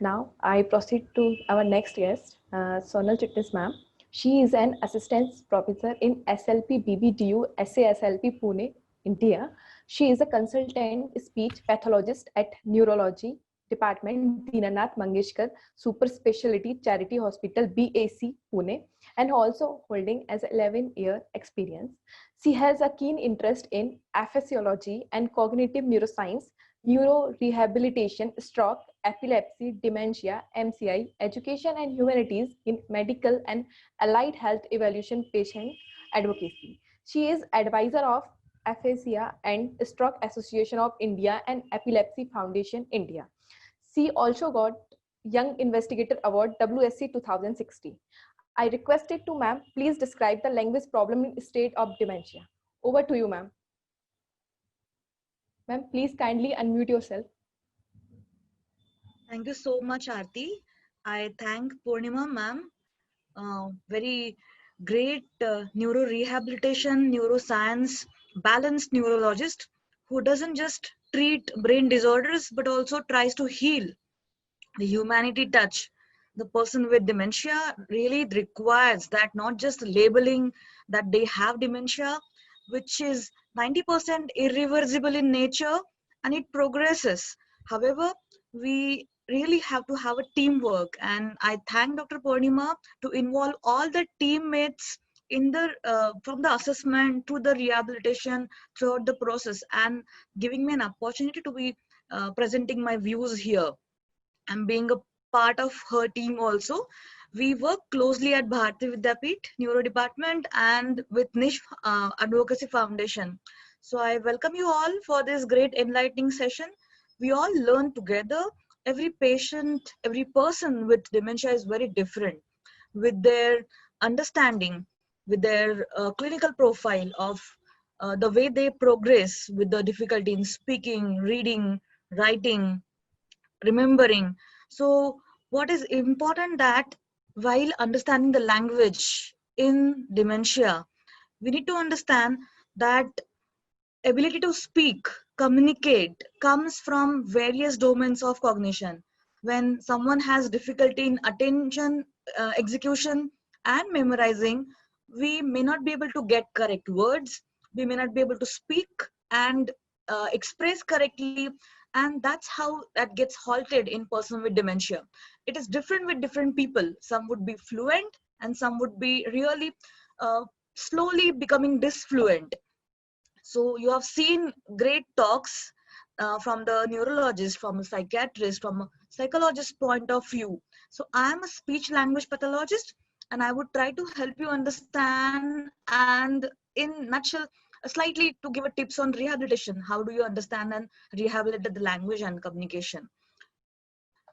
Now I proceed to our next guest, Sonal Chitnis ma'am. She is an assistant professor in SLP BBDU SASLP Pune, India. She is a consultant speech pathologist at Neurology Department, Dinanath Mangeshkar Super Specialty Charity Hospital, BAC, Pune, and also holding as 11-year experience. She has a keen interest in aphasiology and cognitive neuroscience, neurorehabilitation, stroke, epilepsy, dementia, MCI, education and humanities in medical and allied health evaluation patient advocacy. She is advisor of Aphasia and Stroke Association of India and Epilepsy Foundation India. She also got Young Investigator Award WSC 2016. I requested to ma'am, please describe the language problem in state of dementia. Over to you, ma'am. Ma'am, please kindly unmute yourself. Thank you so much, Aarti. I thank Purnima ma'am, very great neurorehabilitation, neuroscience, balanced neurologist who doesn't just treat brain disorders but also tries to heal. The humanity touch. The person with dementia really requires that, not just labeling that they have dementia, which is 90% irreversible in nature and it progresses. However, we really have to have a teamwork, and I thank Dr. Purnima to involve all the teammates in the from the assessment to the rehabilitation throughout the process, and giving me an opportunity to be presenting my views here and being a part of her team also. We work closely at Bharati Vidyapeeth Neuro Department and with Niche Advocacy Foundation. So I welcome you all for this great enlightening session. We all learn together. Every patient, every person with dementia is very different with their understanding, with their clinical profile of the way they progress with the difficulty in speaking, reading, writing, remembering. So what is important that while understanding the language in dementia, we need to understand that ability to speak, communicate comes from various domains of cognition. When someone has difficulty in attention, execution, and memorizing, we may not be able to get correct words, we may not be able to speak and express correctly, and that's how that gets halted in person with dementia. It is different with different people. Some would be fluent and some would be really uh, slowly becoming disfluent. So you have seen great talks from the neurologist, from a psychiatrist, from a psychologist point of view. So I am a speech language pathologist, and I would try to help you understand, and in nutshell, slightly to give a tips on rehabilitation. How do you understand and rehabilitate the language and communication?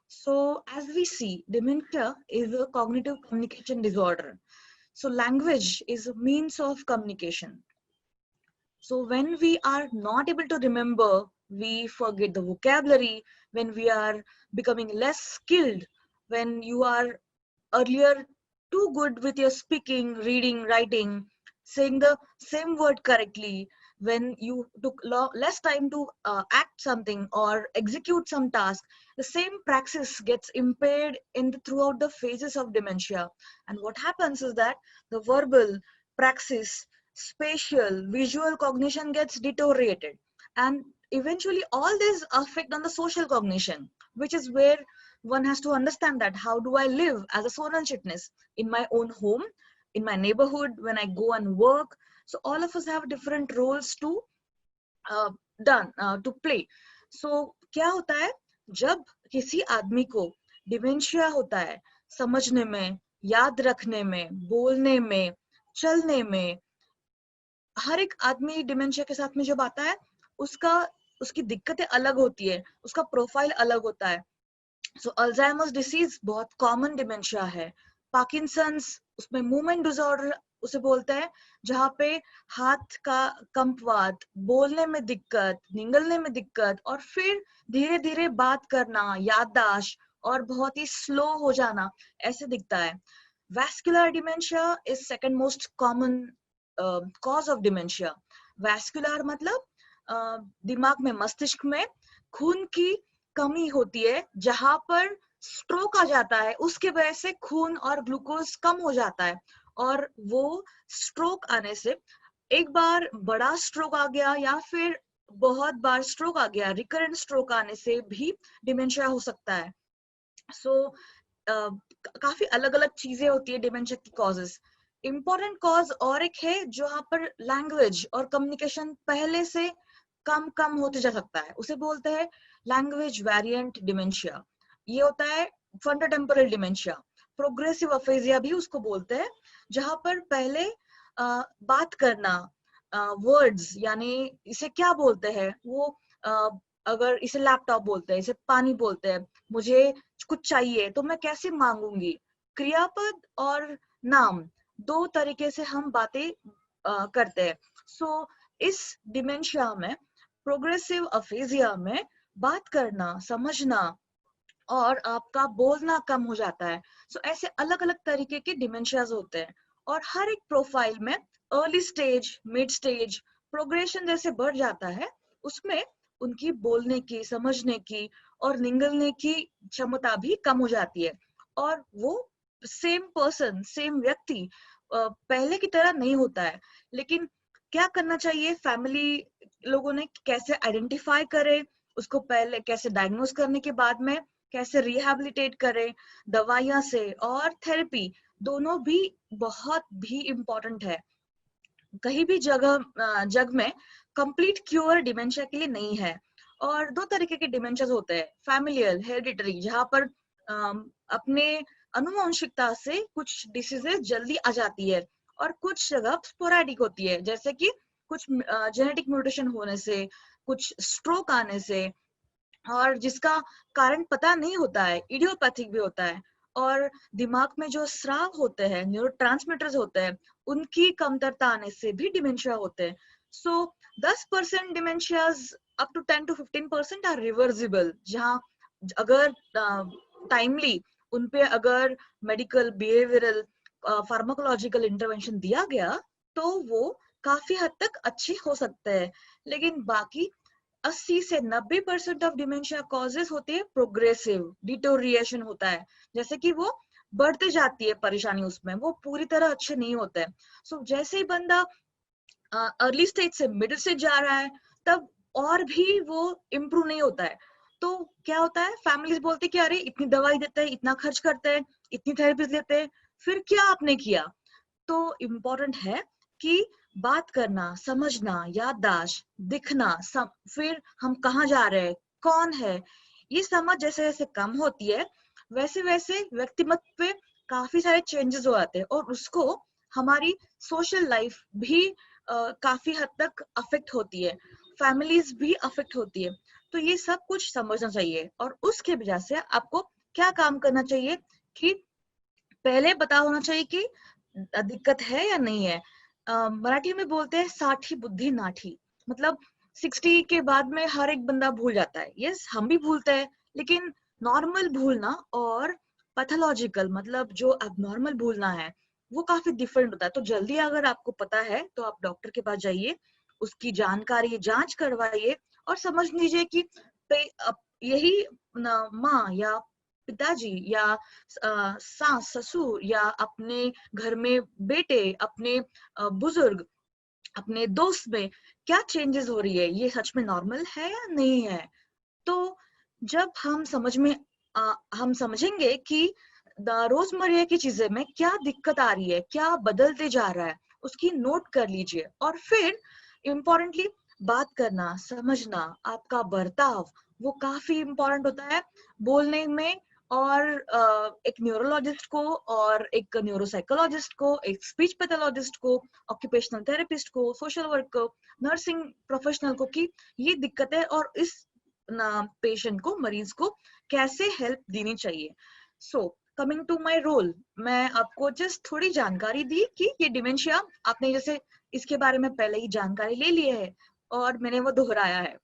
So as we see, dementia is a cognitive communication disorder. So language is a means of communication. So when we are not able to remember, we forget the vocabulary. When we are becoming less skilled, when you are earlier too good with your speaking, reading, writing, saying the same word correctly, when you took less time to act something or execute some task, the same praxis gets impaired throughout the phases of dementia. And what happens is that the verbal praxis, spatial, visual cognition gets deteriorated. And eventually all this affect on the social cognition, which is where one has to understand that how do I live as a Sonal Chitnis in my own home, in my neighborhood, when I go and work. So all of us have different roles to uh, to play. So क्या होता है जब किसी आदमी को dementia होता है, समझने में, याद रखने में, बोलने में, चलने में, हर एक आदमी डिमेंशिया के साथ में जब आता है, उसका उसकी दिक्कतें अलग होती है, उसका प्रोफाइल अलग होता है. सो अल्जाइमर्स डिसीज बहुत कॉमन डिमेंशिया है. पार्किंसंस, उसमें मूवमेंट डिसऑर्डर उसे बोलते हैं, जहाँ पे हाथ का कंपवात, बोलने में दिक्कत, निगलने में दिक्कत, और फिर धीरे धीरे बात करना, याददाश्त और बहुत ही स्लो हो जाना, ऐसे दिखता है. Vascular dementia is second most common cause of dementia. Vascular मतलब दिमाग में, मस्तिष्क में खून की कमी होती है, जहां पर स्ट्रोक आ जाता है, उसके वजह से खून और ग्लूकोज कम हो जाता है, और वो स्ट्रोक आने से, एक बार बड़ा स्ट्रोक आ गया या फिर बहुत बार स्ट्रोक आ गया, रिकरेंट स्ट्रोक आने से भी डिमेंशिया हो सकता है। सो काफी अलग अलग चीजें होती है डिमेंशिया की कॉजेस। इम्पोर्टेंट कॉज और एक है जहाँ पर लैंग्वेज और कम्युनिकेशन पहले से कम कम होते जा सकता है, उसे बोलते हैं लैंग्वेज वेरिएंट डिमेंशिया। ये होता है फ्रंटोटेम्पोरल डिमेंशिया। प्रोग्रेसिव अफेजिया भी उसको बोलते हैं, जहां पर पहले बात करना, वर्ड्स, यानी इसे क्या बोलते हैं वो, अगर इसे लैपटॉप बोलते हैं, इसे पानी बोलते हैं, मुझे कुछ चाहिए तो मैं कैसे मांगूंगी, क्रियापद और नाम दो तरीके से हम बातें करते हैं। सो इस डिमेंशिया में, प्रोग्रेसिव अफेजिया में, बात करना, समझना और आपका बोलना कम हो जाता है। सो ऐसे अलग अलग तरीके के डिमेंशियाज होते हैं, और हर एक प्रोफाइल में early stage, mid stage, progression जैसे बढ़ जाता है, उसमें उनकी बोलने की, समझने की और निगलने की क्षमता भी कम हो जाती है, और वो सेम पर्सन, सेम व्यक्ति पहले की तरह नहीं होता है। लेकिन क्या करना चाहिए, फैमिली लोगों ने कैसे आइडेंटिफाई करे उसको, पहले कैसे डायग्नोस करने के बाद में कैसे रिहैबिलिटेट करें दवाइयां से, और थेरेपी दोनों भी बहुत भी इम्पोर्टेंट है। कहीं भी जग में कंप्लीट क्योर डिमेंशिया के लिए नहीं है। और दो तरीके के डिमेंशिया होते हैं, फैमिलियल, हेरिडिटरी, जहां पर अपने अनुवांशिकता से कुछ डिसीजेस जल्दी आ जाती है, और कुछ जगह स्पोरेडिक होती है, जैसे कि कुछ जेनेटिक म्यूटेशन होने से, कुछ स्ट्रोक आने से, और जिसका कारण पता नहीं होता है, इडियोपैथिक भी होता है। और दिमाग में जो स्राव होते हैं, न्यूरोट्रांसमीटर्स होते हैं, उनकी कमतरता आने से भी डिमेंशिया होते हैं। So 10% dementias up to 10 to 15% are reversible, जहाँ अगर टाइमली उन पे अगर मेडिकल, बिहेवियरल, फार्माकोलॉजिकल इंटरवेंशन दिया गया तो वो काफी हद तक अच्छे हो सकते हैं। लेकिन बाकी 80 से 90% ऑफ डिमेंशिया कॉजेस होते हैं प्रोग्रेसिव, डिटोरिएशन होता है, जैसे कि वो बढ़ते जाती है परेशानी, उसमें वो पूरी तरह अच्छे नहीं होते हैं। सो जैसे ही बंदा अर्ली स्टेज से मिडिल स्टेज जा रहा है, तब और भी वो इम्प्रूव नहीं होता है। तो क्या होता है, फैमिलीज बोलते हैं कि अरे इतनी दवाई देते हैं, इतना खर्च करते हैं, इतनी थेरेपीज देते हैं, फिर क्या आपने किया? तो इम्पोर्टेंट है कि बात करना, समझना, याददाश्त, दिखना, फिर हम कहाँ जा रहे हैं, कौन है, ये समझ जैसे जैसे कम होती है, वैसे वैसे व्यक्तिमत्व पे काफी सारे चेंजेस हो आते हैं, और उसको हमारी सोशल लाइफ भी काफी हद तक अफेक्ट होती है, फैमिलीज भी अफेक्ट होती है। तो ये सब कुछ समझना चाहिए, और उसके वजह से आपको क्या काम करना चाहिए कि पहले पता होना चाहिए कि दिक्कत है या नहीं है। मराठी में बोलते हैं साठी बुद्धि नाठी, मतलब 60 के बाद में हर एक बंदा भूल जाता है। यस, हम भी भूलते हैं, लेकिन नॉर्मल भूलना और पैथोलॉजिकल, मतलब जो अबनॉर्मल भूलना है, वो काफी डिफरेंट होता है। तो जल्दी अगर आपको पता है तो आप डॉक्टर के पास जाइए, उसकी जानकारी, जांच करवाइए, और समझ लीजिए कि यही माँ या पिताजी या सास ससुर या अपने घर में बेटे, अपने बुजुर्ग, अपने दोस्त में क्या चेंजेस हो रही है, ये सच में नॉर्मल है या नहीं है। तो जब हम समझेंगे कि रोजमर्रा की चीजें में क्या दिक्कत आ रही है, क्या बदलते जा रहा है, उसकी नोट कर लीजिए, और फिर इम्पोर्टेंटली बात करना, समझना, आपका बर्ताव, वो काफी इम्पोर्टेंट होता है बोलने में। और एक न्यूरोलॉजिस्ट को, और एक न्यूरोसाइकोलॉजिस्ट को, एक स्पीच पैथोलॉजिस्ट को, ऑक्यूपेशनल थेरेपिस्ट को, सोशल वर्क को, नर्सिंग प्रोफेशनल को, कि ये दिक्कत है और इस पेशेंट को, मरीज को कैसे हेल्प देनी चाहिए। So coming to my role, मैं आपको जस्ट थोड़ी जानकारी दी कि ये डिमेंशिया, आपने जैसे इसके बारे में पहले ही जानकारी ले ली है और मैंने वो दोहराया है।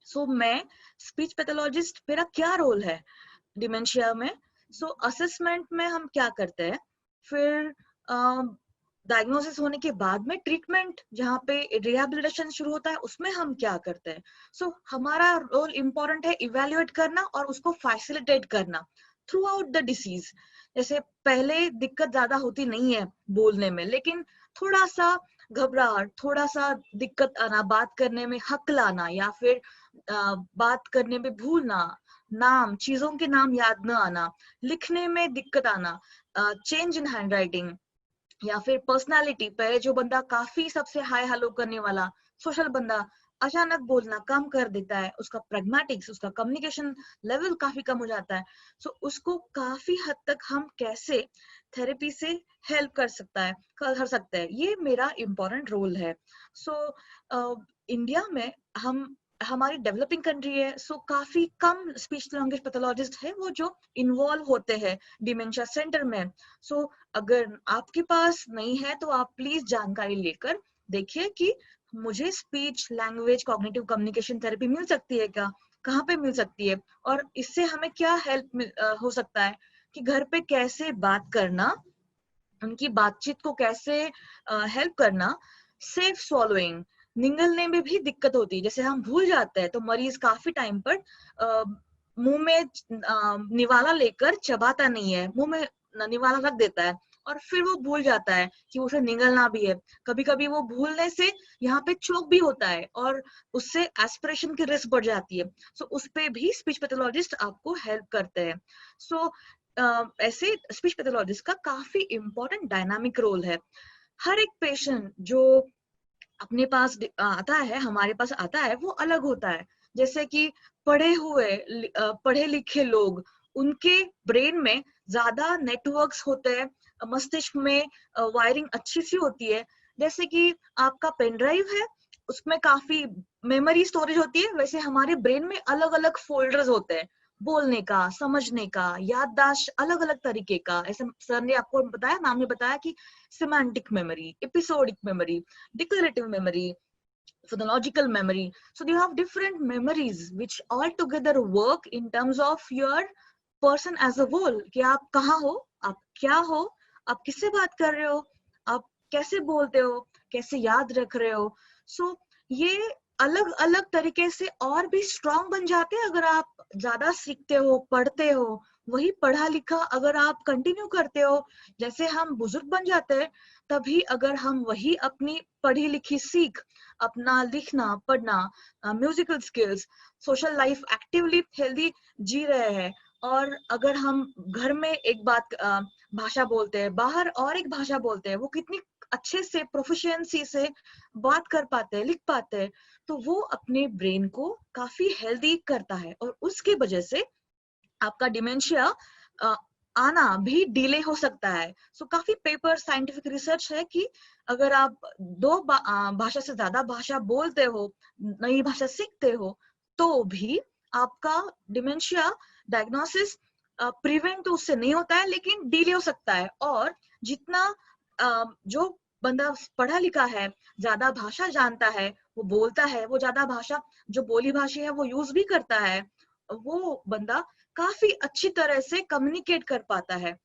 सो मैं स्पीच पैथोलॉजिस्ट, मेरा क्या रोल है डिमेंशिया में? सो असेसमेंट में हम क्या करते हैं, फिर डायग्नोसिस होने के बाद में ट्रीटमेंट, जहाँ पे रिहैबिलिटेशन शुरू होता है, उसमें हम क्या करते हैं। सो हमारा रोल इम्पोर्टेंट है इवेल्युएट करना और उसको फैसिलिटेट करना, थ्रू आउट द डिसीज। जैसे पहले दिक्कत ज्यादा होती नहीं है बोलने में, लेकिन थोड़ा सा घबराहट, थोड़ा सा दिक्कत आना, बात करने में हकलाना, या फिर बात करने में भूलना, नाम, चीजों के नाम याद न आना, लिखने में दिक्कत आना, चेंज इन हैंड राइटिंग, या फिर पर्सनालिटी, पहले जो बंदा काफी सबसे हाय हेलो करने वाला सोशल बंदा अचानक बोलना कम कर देता है, उसका प्रैग्मेटिक्स, उसका कम्युनिकेशन लेवल काफी कम हो जाता है। सो उसको काफी हद तक हम कैसे थेरेपी से हेल्प कर सकते हैं, ये मेरा इम्पोर्टेंट रोल है। सो इंडिया में हमारी डेवलपिंग कंट्री है, सो काफी कम स्पीच लैंग्वेज पैथोलॉजिस्ट है वो जो इन्वॉल्व होते हैं डिमेंशिया सेंटर में। सो अगर आपके पास नहीं है तो आप प्लीज जानकारी लेकर देखिए कि मुझे speech language cognitive communication therapy मिल सकती है क्या, कहाँ पे मिल सकती है, और इससे हमें क्या हेल्प हो सकता है कि घर पे कैसे बात करना, उनकी बातचीत को कैसे हेल्प करना। सेफ स्वॉलोइंग, निगलने में भी दिक्कत होती है, जैसे हम भूल जाते हैं तो मरीज काफी टाइम पर मुंह में निवाला लेकर चबाता नहीं है, मुंह में निवाला रख देता है और फिर वो भूल जाता है कि उसे निगलना भी है। कभी कभी वो भूलने से यहाँ पे चोक भी होता है और उससे एस्पिरेशन की रिस्क बढ़ जाती है। सो उस पे भी स्पीच पैथोलॉजिस्ट आपको हेल्प करते हैं। सो ऐसे स्पीच पैथोलॉजिस्ट का काफी इंपॉर्टेंट डायनामिक रोल है। हर एक पेशेंट जो अपने पास आता है, हमारे पास आता है, वो अलग होता है। जैसे कि पढ़े लिखे लोग, उनके ब्रेन में ज्यादा नेटवर्क्स होते हैं, मस्तिष्क में वायरिंग अच्छी सी होती है। जैसे कि आपका पेन ड्राइव है, उसमें काफी मेमोरी स्टोरेज होती है, वैसे हमारे ब्रेन में अलग अलग फोल्डर्स होते हैं, बोलने का, समझने का, याददाश्त अलग अलग तरीके का। ऐसे सर ने आपको बताया, मैम ने बताया कि semantic memory, episodic memory, declarative memory, phonological memory. So you have different memories which all together work in terms of your person as a whole, कि आप कहाँ हो, आप क्या हो, आप किससे बात कर रहे हो, आप कैसे बोलते हो, कैसे याद रख रहे हो। So ये अलग अलग तरीके से और भी स्ट्रांग बन जाते हैं अगर आप ज्यादा सीखते हो, पढ़ते हो। वही पढ़ा लिखा अगर आप कंटिन्यू करते हो, जैसे हम बुजुर्ग बन जाते हैं, तभी अगर हम वही अपनी पढ़ी लिखी सीख, अपना लिखना पढ़ना, musical skills, social life actively healthy जी रहे हैं, और अगर हम घर में एक भाषा बोलते हैं, बाहर और एक भाषा बोलते हैं, वो कितनी अच्छे से प्रोफिशिएंसी से बात कर पाते हैं, लिख पाते हैं, तो वो अपने ब्रेन को काफी हेल्दी करता है, और उसकी वजह से आपका डिमेंशिया आना भी डिले हो सकता है। सो काफी पेपर, साइंटिफिक रिसर्च है कि अगर आप भाषा से ज्यादा भाषा बोलते हो, नई भाषा सीखते हो, तो भी आपका डिमेंशिया डायग्नोसिस प्रिवेंट तो उससे नहीं होता है, लेकिन डिले हो सकता है। और जितना जो बंदा पढ़ा लिखा है, ज्यादा भाषा जानता है, वो बोलता है, वो ज्यादा भाषा जो बोली भाषा है वो यूज भी करता है, वो बंदा काफी अच्छी तरह से कम्युनिकेट कर पाता है।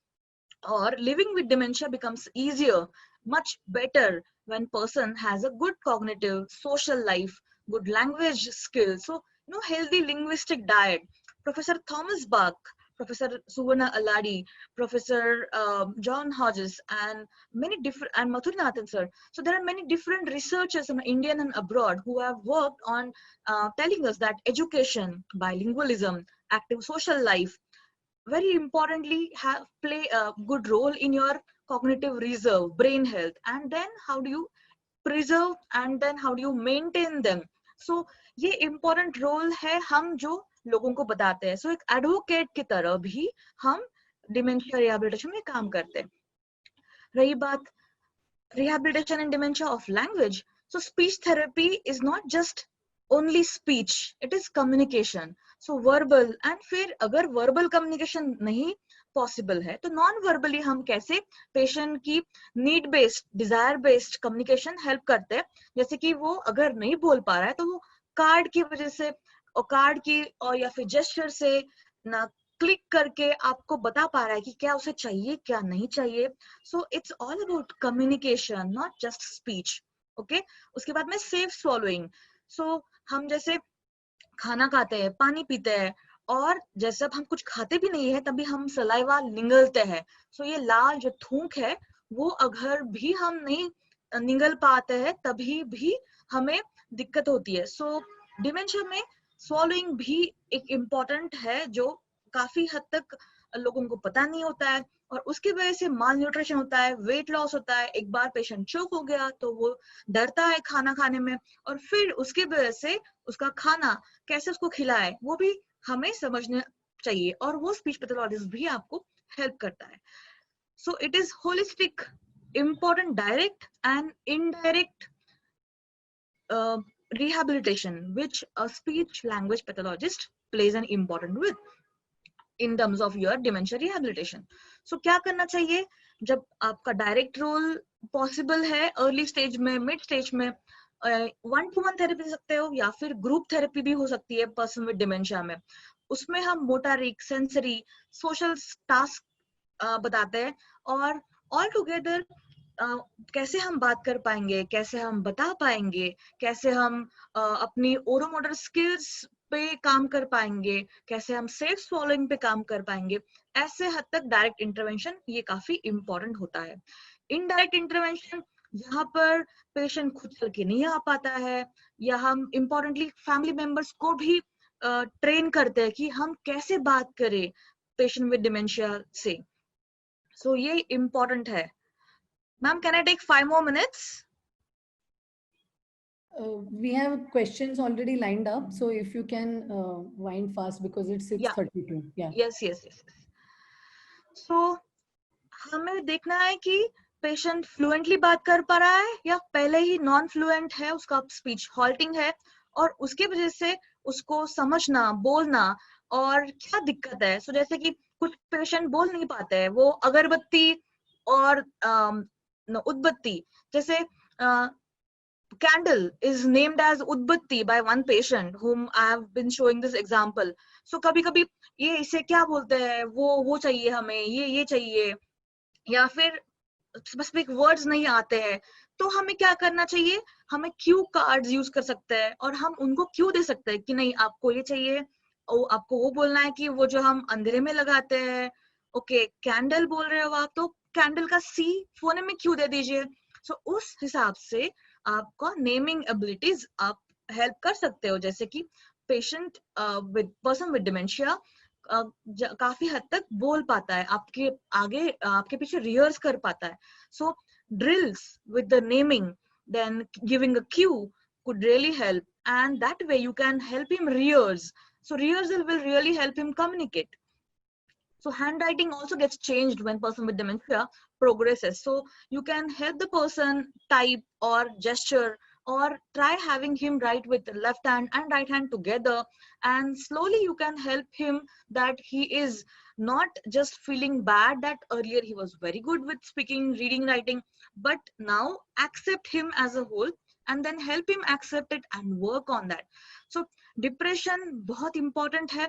और living with dementia becomes easier, much better when person has a good cognitive, social life, good language skills. So, healthy linguistic diet. Professor Thomas Bach, Professor Suvarna Aladi, Professor John Hodges, and many different, and Mathurinathan sir. So there are many different researchers in Indian and abroad who have worked on telling us that education, bilingualism, active social life, very importantly play a good role in your cognitive reserve, brain health, and then how do you preserve and then how do you maintain them. So ये important role है हम जो लोगों को बताते हैं। So एक advocate की तरह भी हम dementia rehabilitation में काम करते हैं। रही बात rehabilitation and dementia of language, so speech therapy is not just only speech, it is communication. So verbal, and फिर अगर verbal communication नहीं possible है तो नॉन वर्बली हम कैसे पेशेंट की need based, desire based communication help करते हैं। जैसे कि वो अगर नहीं बोल पा रहा है तो वो कार्ड की वजह से, और कार्ड की और या फिर जेस्चर से ना क्लिक करके आपको बता पा रहा है कि क्या उसे चाहिए, क्या नहीं चाहिए। So it's all about communication, not just speech. Okay, उसके बाद में सेफ स्वॉलोइंग। सो हम जैसे खाना खाते हैं, पानी पीते हैं, और जैसे हम कुछ खाते भी नहीं है तभी हम सलाइवा निगलते हैं। सो ये लाल जो थूक है वो अगर भी हम नहीं निगल पाते हैं तभी भी हमें दिक्कत होती है। सो डिमेंशिया में स्वॉलोइंग भी एक इम्पोर्टेंट है जो काफी हद तक लोगों को पता नहीं होता है, और उसकी वजह से माल न्यूट्रिशन होता है, वेट लॉस होता है। एक बार पेशेंट चोक हो गया तो वो डरता है खाना खाने में, और फिर उसकी वजह से उसका खाना कैसे उसको खिलाए वो भी हमें समझना चाहिए, और वो स्पीच पैथोलॉजिस्ट भी आपको हेल्प करता है। So it is holistic, important direct and indirect rehabilitation which a speech language pathologist plays an important role in terms of your dementia rehabilitation. So क्या करना चाहिए जब आपका डायरेक्ट रोल पॉसिबल है अर्ली स्टेज में, mid stage में, 1-to-1 therapy दे सकते हो या फिर ग्रुप थेरेपी भी हो सकती है पर्सन विद डिमेंशिया में। उसमें हम मोटारिक, सेंसरी, सोशल टास्क बताते हैं, और ऑल टुगेदर कैसे हम बात कर पाएंगे, कैसे हम बता पाएंगे, कैसे हम अपनी ओरोमोटर स्किल्स पे काम कर पाएंगे, कैसे हम सेफ स्वॉलोइंग पे काम कर पाएंगे। ऐसे हद तक डायरेक्ट इंटरवेंशन ये काफी इंपॉर्टेंट होता है। इनडायरेक्ट इंटरवेंशन जहाँ पर पेशेंट खुद चल के नहीं आ पाता है, या हम इम्पोर्टेंटली फैमिली मेंबर्स को भी ट्रेन करते हैं कि हम कैसे बात करें पेशेंट विद डिमेंशिया से। सो ये इम्पोर्टेंट है। Ma'am, can I take 5 more minutes? We have questions already lined up, so if you can wind fast because it's 6:32. Yeah. Yes. So, हमें देखना है कि पेशेंट फ्लुएंटली बात कर पा रहा है या पहले ही नॉन फ्लुएंट है, उसका स्पीच हॉल्टिंग है, और उसके वजह से उसको समझना, बोलना और क्या दिक्कत है। सो जैसे कि कुछ पेशेंट बोल नहीं पाते हैं, वो अगरबत्ती और उदबत्ती, जैसे candle is named as udbatti by one patient whom I have been showing this example. So कभी कभी ये इसे क्या बोलते हैं, वो चाहिए हमें, ये चाहिए, या फिर स्पेसिफिक वर्ड्स नहीं आते हैं, तो हमें क्या करना चाहिए, हमें क्यू कार्ड्स यूज कर सकते हैं, और हम उनको क्यू दे सकते हैं कि नहीं आपको ये चाहिए, और आपको वो बोलना है कि वो जो हम अंधेरे में लगाते हैं, ओके कैंडल बोल रहे हो आप, तो कैंडल का सी फोने में क्यू दे दीजिए। सो उस हिसाब से आपका नेमिंग एबिलिटीज आप हेल्प कर सकते हो, जैसे कि patient with person with dementia काफी हद तक बोल पाता है, आपके आगे आपके पीछे रिहर्स कर पाता है। So drills with the naming then giving a cue could really help, and that way you can help him rehearse. So rehearsal will really help him communicate. So handwriting also gets changed when person with dementia progresses. So you can help the person type or gesture, or try having him write with the left hand and right hand together, and slowly you can help him that he is not just feeling bad that earlier he was very good with speaking, reading, writing, but now accept him as a whole and then help him accept it and work on that. So depression बहुत important है,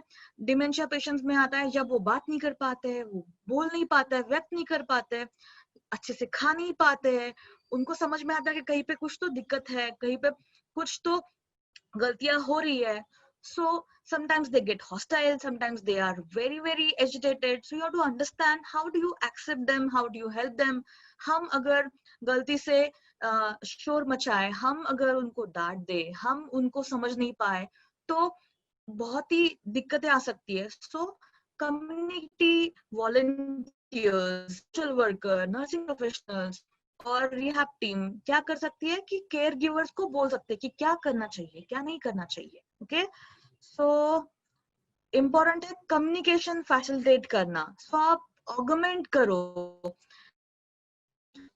dementia patients में आता है जब वो बात नहीं कर पाते हैं, वो बोल नहीं पाते हैं, व्यक्त नहीं कर पाते हैं, अच्छे से खा नहीं पाते हैं, उनको समझ में आता है कि कहीं पे कुछ तो दिक्कत है, कहीं पे कुछ तो गलतियां हो रही है. So sometimes they get hostile, sometimes they are very very agitated. So you have to understand how do you accept them, how do you help them. हम अगर गलती से शोर मचाए, हम अगर उनको डांट दे, हम उनको समझ नहीं पाए, तो बहुत ही दिक्कतें आ सकती है. सो community volunteers, social worker, nursing professionals और रिहैब टीम क्या कर सकती है कि केयर गिवर्स को बोल सकते हैं कि क्या करना चाहिए, क्या नहीं करना चाहिए. ओके, सो इम्पोर्टेंट है कम्युनिकेशन फैसिलिटेट करना. सो आप ऑगमेंट करो,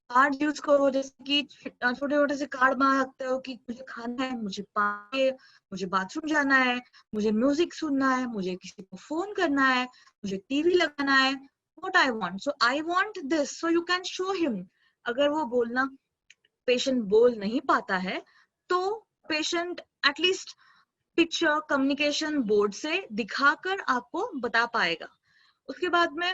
कार्ड यूज करो, जैसे कि छोटे छोटे से कार्ड बना सकते हो कि मुझे खाना है, मुझे पानी है, मुझे बाथरूम जाना है, मुझे म्यूजिक सुनना है, मुझे किसी को फोन करना है, मुझे टीवी लगाना है, what I want, so I want this, so you can show him. अगर वो बोलना पेशेंट बोल नहीं पाता है तो patient at least picture communication board से दिखाकर आपको बता पाएगा. उसके बाद में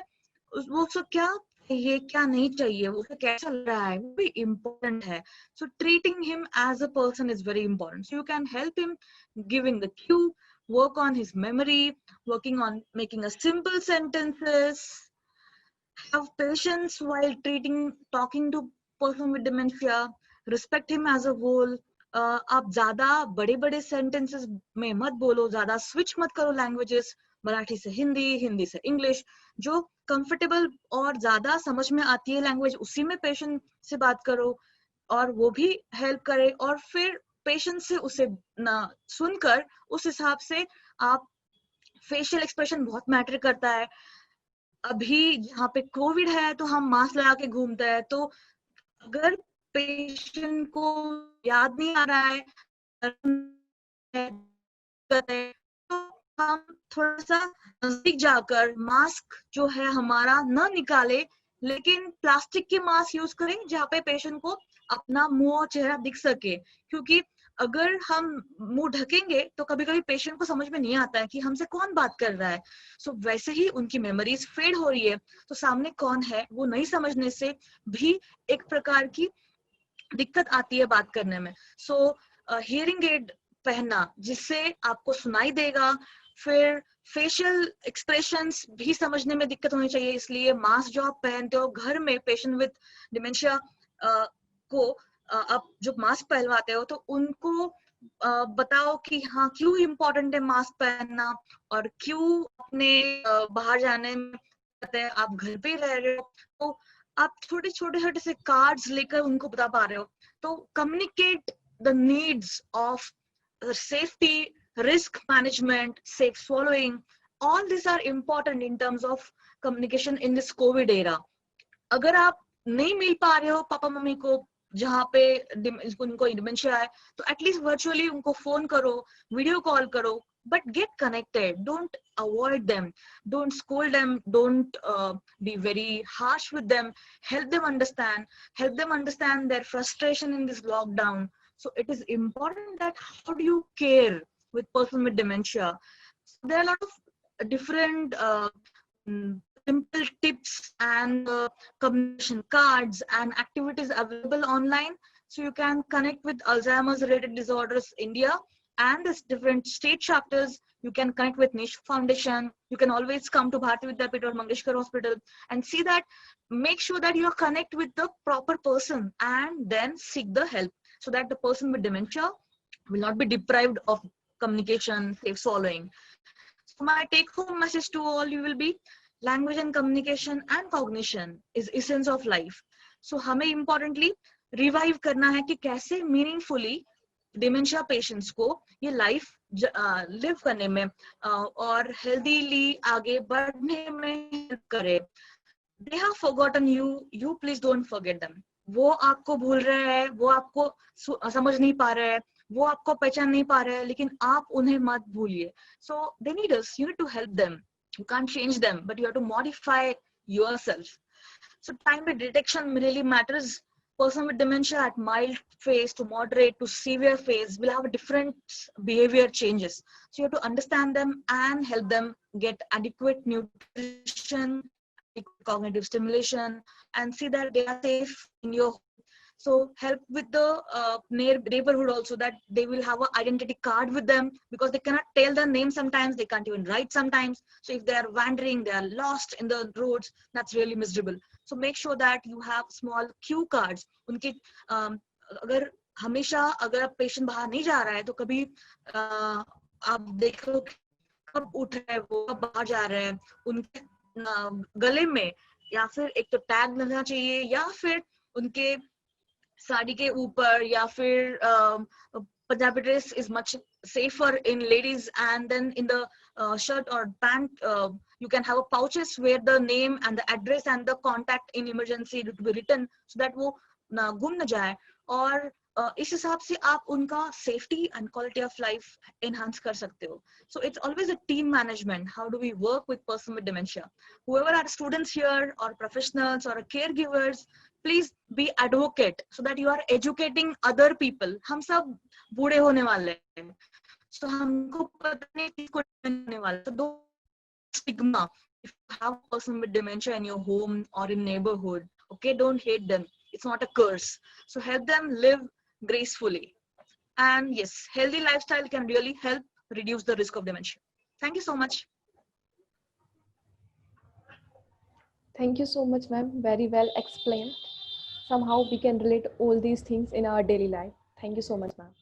वो सब क्या ये क्या नहीं चाहिए, वो कैसा चल रहा है, वो भी इम्पोर्टेंट है. So treating him as a person is very important. So you can help him giving the cue, work on his memory, working on making a simple sentences, have patience while talking to person with dementia, respect him as a whole. आप ज्यादा बड़े बड़े sentences में मत बोलो, ज्यादा switch मत करो languages, मराठी से हिंदी, हिंदी से इंग्लिश, जो comfortable और ज्यादा समझ में आती है language उसी में patient से बात करो, और वो भी help करे, और फिर patient से उसे ना सुनकर उस हिसाब से आप facial expression बहुत matter करता है. अभी यहाँ पे कोविड है तो हम मास्क लगा के घूमते हैं, तो अगर पेशेंट को याद नहीं आ रहा है तो हम थोड़ा सा नजदीक जाकर मास्क जो है हमारा न निकाले, लेकिन प्लास्टिक के मास्क यूज करें जहाँ पे पेशेंट को अपना मुंह और चेहरा दिख सके, क्योंकि अगर हम मुंह ढकेंगे तो कभी कभी पेशेंट को समझ में नहीं आता है कि हमसे कौन बात कर रहा है. सो वैसे ही उनकी मेमोरीज फेड हो रही है, तो सामने कौन है वो नहीं समझने से भी एक प्रकार की दिक्कत आती है बात करने में. सो हियरिंग एड पहनना जिससे आपको सुनाई देगा, फिर फेशियल एक्सप्रेशंस भी समझने में दिक्कत होनी चाहिए, इसलिए मास्क जो आप पहनते हो घर में पेशेंट विद डिमेंशिया को आप जो मास्क पहनवाते हो तो उनको बताओ कि हाँ क्यों इम्पोर्टेंट है मास्क पहनना, और क्यों अपने बाहर जाने में आप घर पे रह रहे हो तो आप छोटे छोटे से कार्ड्स लेकर उनको बता पा रहे हो. तो communicate the needs of safety, risk management, safe swallowing, all these are important in terms of communication in this COVID era. अगर आप नहीं मिल पा रहे हो पापा मम्मी को जहाँ पे उनको डिमेंशिया है, तो एटलीस्ट वर्चुअली उनको फोन करो, वीडियो कॉल करो, but get connected. Don't avoid them, don't scold them, don't be very harsh with them. Help them understand their frustration in this lockdown. So it is important that how do you care with person with dementia. So there are a lot of different simple tips and communication cards and activities available online. So you can connect with Alzheimer's related disorders India and the different state chapters. You can connect with Niche Foundation. You can always come to Bharati Vidyapeeth or Mangeshkar Hospital and see that, make sure that you connect with the proper person and then seek the help, so that the person with dementia will not be deprived of communication, safe swallowing. So my take home message to all you will be, language and communication and cognition is essence of life. So हमें importantly revive करना है कि कैसे meaningfully dementia patients को ये life live करने में और healthily आगे बढ़ने में help करे. They have forgotten you, you please don't forget them. वो आपको भूल रहे हैं, वो आपको समझ नहीं पा रहे हैं, वो आपको पहचान नहीं पा रहे हैं, लेकिन आप उन्हें मत भूलिए. So they need us, you need to help them. You can't change them, but you have to modify yourself. So time detection really matters. Person with dementia at mild phase to moderate to severe phase will have different behavior changes. So you have to understand them and help them get adequate nutrition, cognitive stimulation, and see that they are safe in your home. So help with the neighborhood also, that they will have an identity card with them, because they cannot tell their name sometimes, they can't even write sometimes. So if they are wandering, they are lost in the roads, that's really miserable. So make sure that you have small cue cards. उनके अगर हमेशा अगर patient बाहर नहीं जा रहा है तो कभी आप देखो कब उठ रहे हैं वो, कब बाहर जा रहे हैं, उनके गले में या फिर एक तो टैग लगना चाहिए, या फिर उनके साड़ी के ऊपर, या फिर Punjabi dress is much safer in ladies, and then in the shirt or pant you can have a pouches where the name and the address and the contact in emergency to be written, so that वो गुम न जाए. और इस हिसाब से आप उनका safety and quality of life enhance कर सकते हो. So it's always a team management. How do we work with person with dementia? Whoever are students here or professionals or caregivers, please be advocate so that you are educating other people. हम सब बूढ़े होने वाले हैं, so हमको पता नहीं किसको होने वाला. So don't stigma. If you have a person with dementia in your home or in neighborhood, okay, don't hate them. It's not a curse. So help them live gracefully. And yes, healthy lifestyle can really help reduce the risk of dementia. Thank you so much. Thank you so much, ma'am. Very well explained. Somehow we can relate all these things in our daily life. Thank you so much, ma'am.